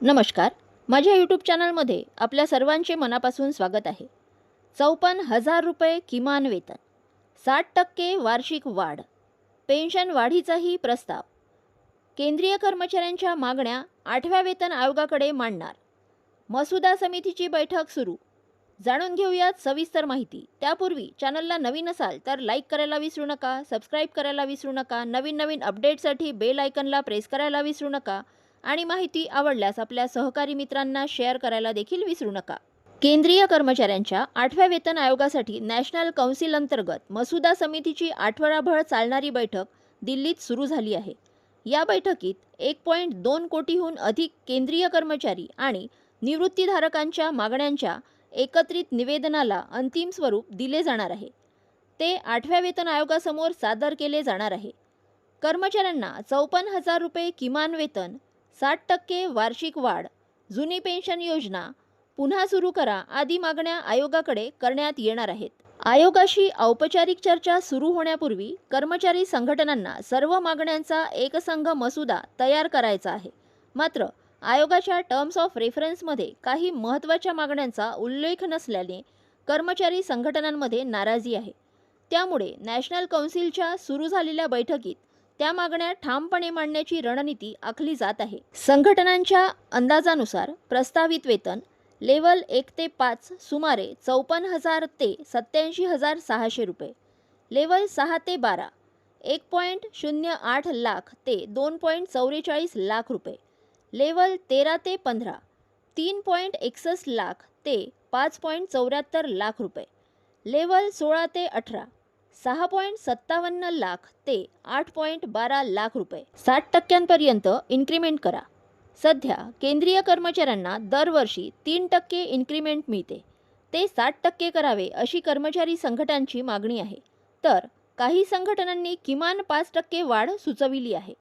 नमस्कार. माझ्या यूट्यूब चॅनलमध्ये आपल्या सर्वांचे मनापासून स्वागत आहे. 54,000 रुपये किमान वेतन, 60% वार्षिक वाढ, पेन्शन वाढीचाही प्रस्ताव. केंद्रीय कर्मचाऱ्यांच्या मागण्या 8व्या वेतन आयोगाकडे मांडणार. मसुदा समितीची बैठक सुरू. जाणून घेऊयात सविस्तर माहिती. त्यापूर्वी चॅनलला नवीन असाल तर लाईक करायला विसरू नका, सबस्क्राईब करायला विसरू नका, नवीन अपडेट्ससाठी बेल आयकनला प्रेस करायला विसरू नका आणि माहिती आवडल्यास आपल्या सहकारी मित्रांना शेअर करायला देखील विसरू नका. केंद्रीय कर्मचाऱ्यांच्या 8व्या वेतन आयोगासाठी नॅशनल कौन्सिल अंतर्गत मसुदा समितीची आठवडाभर चालणारी बैठक दिल्लीत सुरू झाली आहे. या बैठकीत 1.2 कोटीहून अधिक केंद्रीय कर्मचारी आणि निवृत्तीधारकांच्या मागण्यांच्या एकत्रित निवेदनाला अंतिम स्वरूप दिले जाणार आहे. ते 8व्या वेतन आयोगासमोर सादर केले जाणार आहे. कर्मचाऱ्यांना 54,000 रुपये किमान वेतन, 60% वार्षिक वाढ, जुनी पेन्शन योजना पुन्हा सुरू करा आदी मागण्या आयोगाकडे करण्यात येणार आहेत. आयोगाशी औपचारिक चर्चा सुरू होण्यापूर्वी कर्मचारी संघटनांना सर्व मागण्यांचा एकसंघ मसुदा तयार करायचा आहे. मात्र आयोगाच्या टर्म्स ऑफ रेफरन्समध्ये काही महत्त्वाच्या मागण्यांचा उल्लेख नसल्याने कर्मचारी संघटनांमध्ये नाराजी आहे. त्यामुळे नॅशनल कौन्सिलच्या सुरू झालेल्या बैठकीत त्या मागण्या ठामपणे मांडण्याची रणनीती आखली जात आहे. संघटनांच्या अंदाजानुसार प्रस्तावित वेतन लेवल 1 ते 5 सुमारे 54,000 ते 87,600 रुपये, लेवल 6 ते 12 1.08 लाख ते 2.44 लाख रुपये, लेवल 13 ते 15 3.61 लाख ते 5.74 लाख रुपये, लेवल 16 ते 18 6.57 लाख ते 8.12 लाख रुपये. 60% इन्क्रीमेंट करा. सध्या केंद्रीय कर्मचाऱ्यांना दरवर्षी 3% इन्क्रीमेंट मिळते. ते 60% करावे अशी कर्मचारी संघटनांची मागणी आहे. तर काही संघटनांनी किमान 5% वाढ सुचविली आहे.